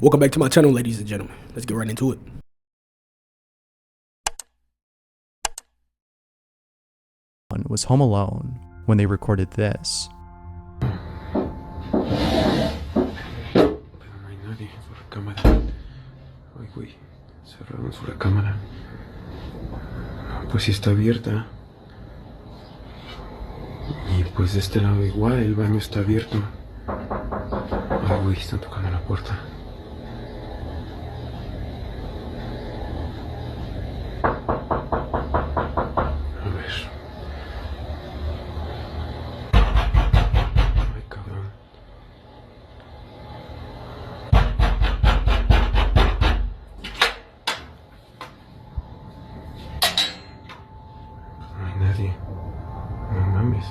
Welcome back to my channel, ladies and gentlemen. Let's get right into it. Was home alone when they recorded this. No hay nadie en su recámara. Ay, güey, cerraron su recámara. Pues sí está abierta. Y pues de este lado igual, el baño está abierto. Ay, güey, están tocando la puerta. A ver. Ay, cabrón. No hay nadie. No mames.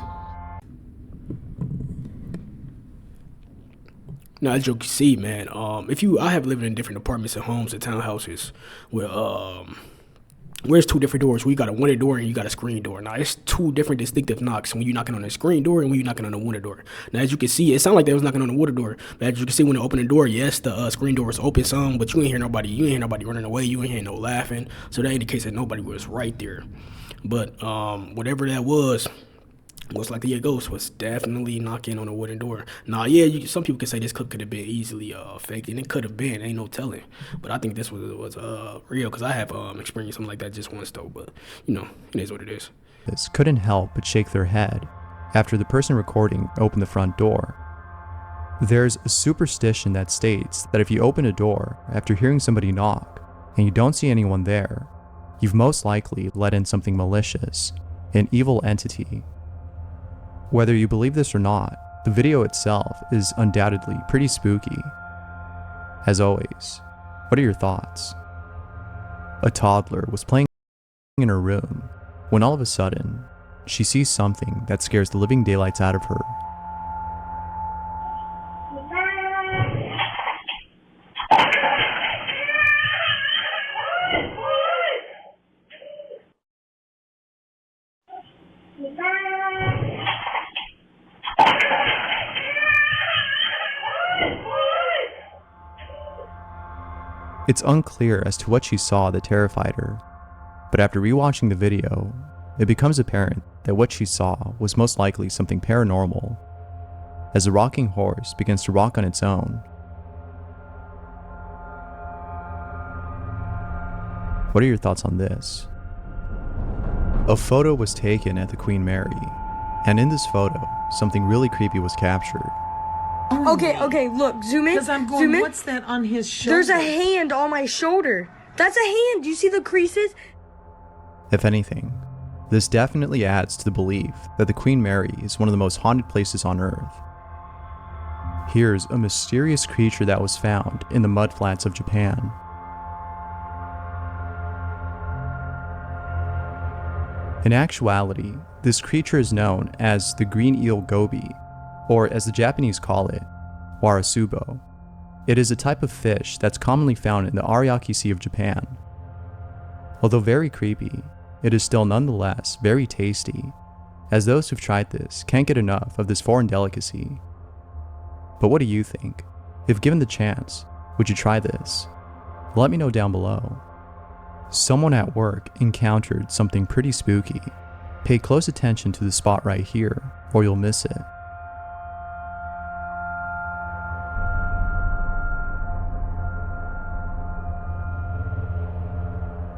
Now, as you can see, man, I have lived in different apartments and homes and townhouses where it's two different doors. We got a window door and you got a screen door. Now, it's two different distinctive knocks when you're knocking on the screen door and when you're knocking on the window door. Now, as you can see, it sounded like they was knocking on the window door. But as you can see, when they open the door, yes, the screen door was open some, but you ain't hear nobody. You ain't hear nobody running away. You ain't hear no laughing. So that indicates that nobody was right there. But whatever that was, most likely a ghost was definitely knocking on a wooden door. Now, yeah, some people could say this clip could have been easily faked, and it could have been. Ain't no telling. But I think this was real because I have experienced something like that just once though. But you know, it is what it is. This couldn't help but shake their head after the person recording opened the front door. There's a superstition that states that if you open a door after hearing somebody knock and you don't see anyone there, you've most likely let in something malicious, an evil entity. Whether you believe this or not, the video itself is undoubtedly pretty spooky. As always, what are your thoughts? A toddler was playing in her room when all of a sudden, she sees something that scares the living daylights out of her. It's unclear as to what she saw that terrified her, but after rewatching the video, it becomes apparent that what she saw was most likely something paranormal, as the rocking horse begins to rock on its own. What are your thoughts on this? A photo was taken at the Queen Mary, and in this photo, something really creepy was captured. Okay, look, zoom in. Because I'm going, zoom in. what's that on his shoulder? There's a hand on my shoulder. That's a hand. Do you see the creases? If anything, this definitely adds to the belief that the Queen Mary is one of the most haunted places on Earth. Here's a mysterious creature that was found in the mudflats of Japan. In actuality, this creature is known as the green eel goby, or as the Japanese call it, warasubo. It is a type of fish that's commonly found in the Ariake Sea of Japan. Although very creepy, it is still nonetheless very tasty, as those who've tried this can't get enough of this foreign delicacy. But what do you think? If given the chance, would you try this? Let me know down below. Someone at work encountered something pretty spooky. Pay close attention to the spot right here, or you'll miss it.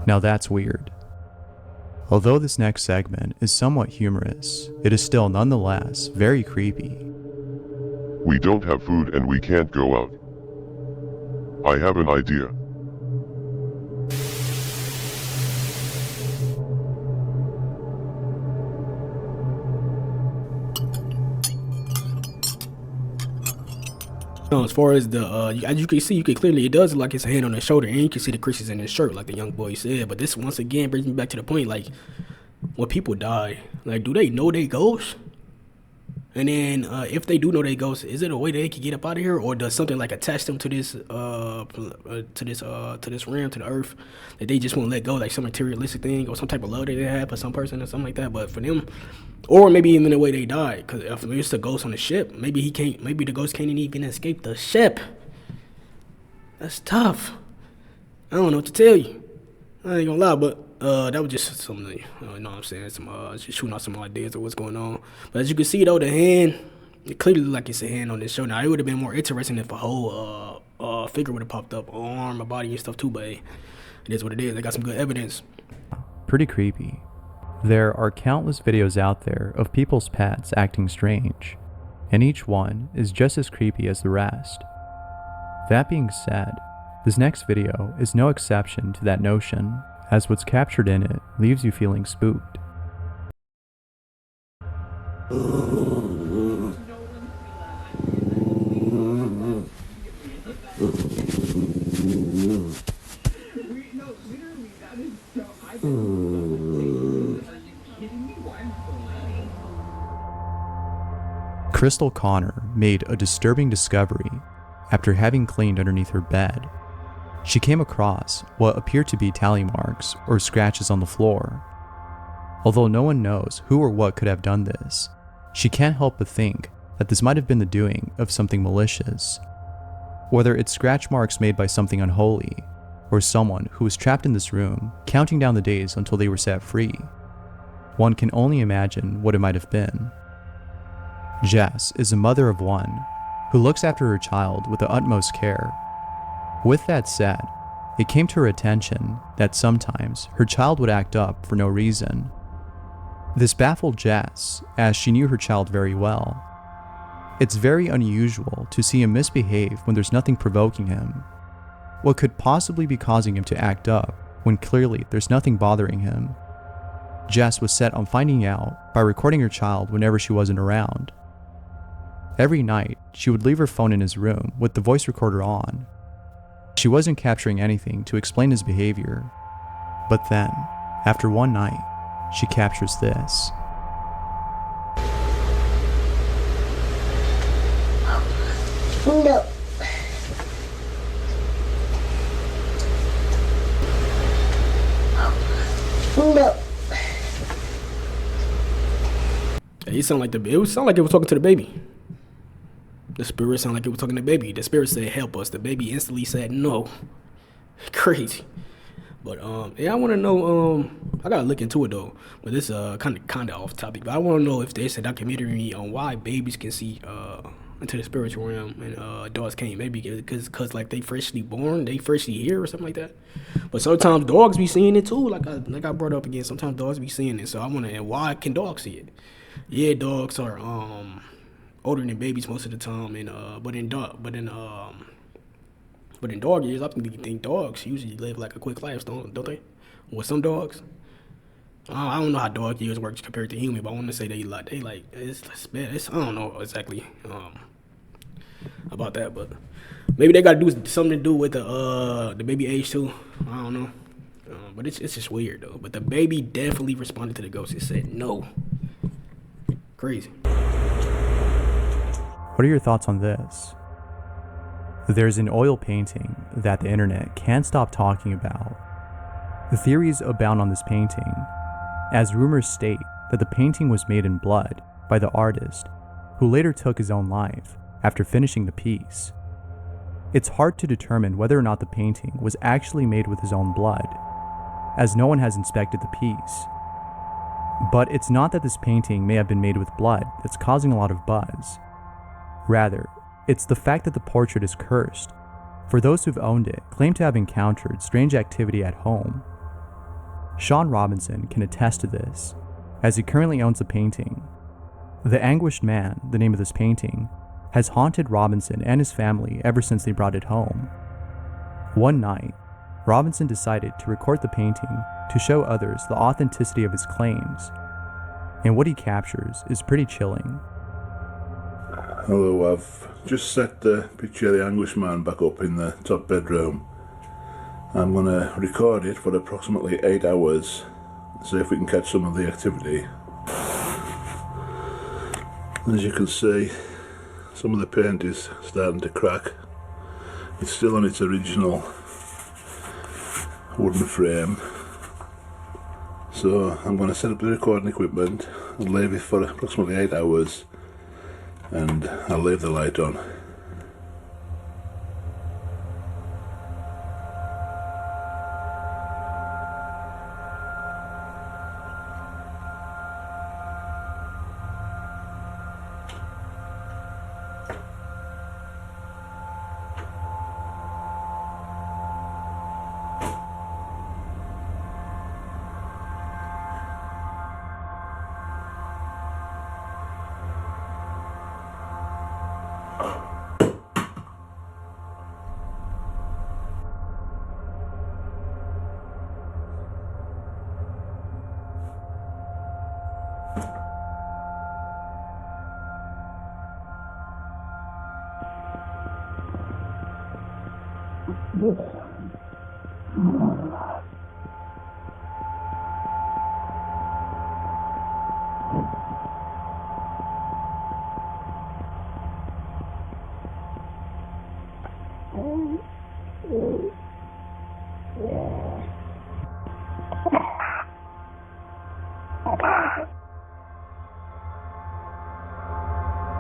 Now that's weird. Although this next segment is somewhat humorous, it is still nonetheless very creepy. We don't have food and we can't go out. I have an idea. As far as the, as you can see, you can clearly, it does look like it's a hand on his shoulder, and you can see the creases in his shirt, like the young boy said. But this, once again, brings me back to the point, like, when people die, like, do they know they ghosts? And then, if they do know they ghosts, is it a way that they can get up out of here, or does something like attach them to this realm, to the earth, that they just won't let go, like some materialistic thing, or some type of love that they have for some person or something like that? But for them, or maybe even the way they died, because if it's a ghost on the ship, maybe the ghost can't even escape the ship. That's tough. I don't know what to tell you. I ain't gonna lie, but that was just something, you know what I'm saying? Some just shooting out some ideas of what's going on. But as you can see though, the hand, it clearly look like it's a hand on this show. Now it would have been more interesting if a whole figure would have popped up, arm, a body and stuff too, but hey, it is what it is. They got some good evidence. Pretty creepy. There are countless videos out there of people's pets acting strange, and each one is just as creepy as the rest. That being said, this next video is no exception to that notion, as what's captured in it leaves you feeling spooked. Crystal Connor made a disturbing discovery after having cleaned underneath her bed. She came across what appeared to be tally marks or scratches on the floor. Although no one knows who or what could have done this, she can't help but think that this might have been the doing of something malicious. Whether it's scratch marks made by something unholy, or someone who was trapped in this room counting down the days until they were set free, one can only imagine what it might have been. Jess is a mother of one who looks after her child with the utmost care. With that said, it came to her attention that sometimes her child would act up for no reason. This baffled Jess, as she knew her child very well. It's very unusual to see him misbehave when there's nothing provoking him. What could possibly be causing him to act up when clearly there's nothing bothering him? Jess was set on finding out by recording her child whenever she wasn't around. Every night, she would leave her phone in his room with the voice recorder on. She wasn't capturing anything to explain his behavior. But then, after one night, she captures this. No. No. It sounded like it was talking to the baby. The spirit sounded like it was talking to the baby. The spirit said, "Help us." The baby instantly said, "No." Crazy. But yeah, I want to know. I gotta look into it though. But this kind of off topic. But I want to know if there's a documentary on why babies can see into the spiritual realm and dogs can't. Maybe because like they freshly born, they freshly here or something like that. But sometimes dogs be seeing it too. Like I brought up again. Sometimes dogs be seeing it. So I want to. And why can dogs see it? Yeah, dogs are older than babies most of the time, and but in dog years, I think dogs usually live like a quick life, don't they? With some dogs, I don't know how dog years works compared to human, but I want to say they it's I don't know exactly about that, but maybe they got to do something to do with the baby age too. I don't know, but it's just weird though. But the baby definitely responded to the ghost. It said no. Crazy. What are your thoughts on this? There's an oil painting that the internet can't stop talking about. The theories abound on this painting, as rumors state that the painting was made in blood by the artist, who later took his own life after finishing the piece. It's hard to determine whether or not the painting was actually made with his own blood, as no one has inspected the piece. But it's not that this painting may have been made with blood that's causing a lot of buzz. Rather, it's the fact that the portrait is cursed, for those who've owned it claim to have encountered strange activity at home. Sean Robinson can attest to this, as he currently owns the painting. The Anguished Man, the name of this painting, has haunted Robinson and his family ever since they brought it home. One night, Robinson decided to record the painting to show others the authenticity of his claims, and what he captures is pretty chilling. Hello, I've just set the picture of the Anguished Man back up in the top bedroom. I'm going to record it for approximately 8 hours, see if we can catch some of the activity. As you can see, some of the paint is starting to crack. It's still on its original wooden frame. So I'm going to set up the recording equipment and leave it for approximately 8 hours, and I'll leave the light on.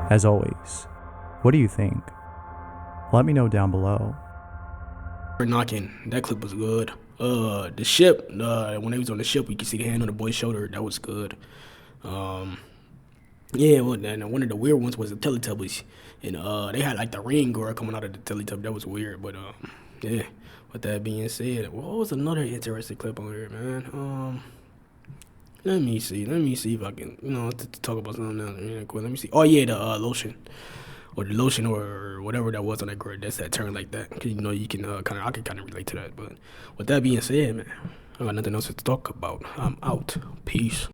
As always, what do you think? Let me know down below. Knocking. That clip was good. The ship, when they was on the ship, we could see the hand on the boy's shoulder. That was good. Yeah, well, and one of the weird ones was the Teletubbies, and they had like the ring girl coming out of the Teletubby. That was weird, but yeah. With that being said, what was another interesting clip on here, man? Let me see if I can, to talk about something else really quick. Let me see. Oh yeah, the lotion, or whatever that was on that girl. That's that turn like that. Cause you can I can kind of relate to that. But with that being said, man, I got nothing else to talk about. I'm out. Peace.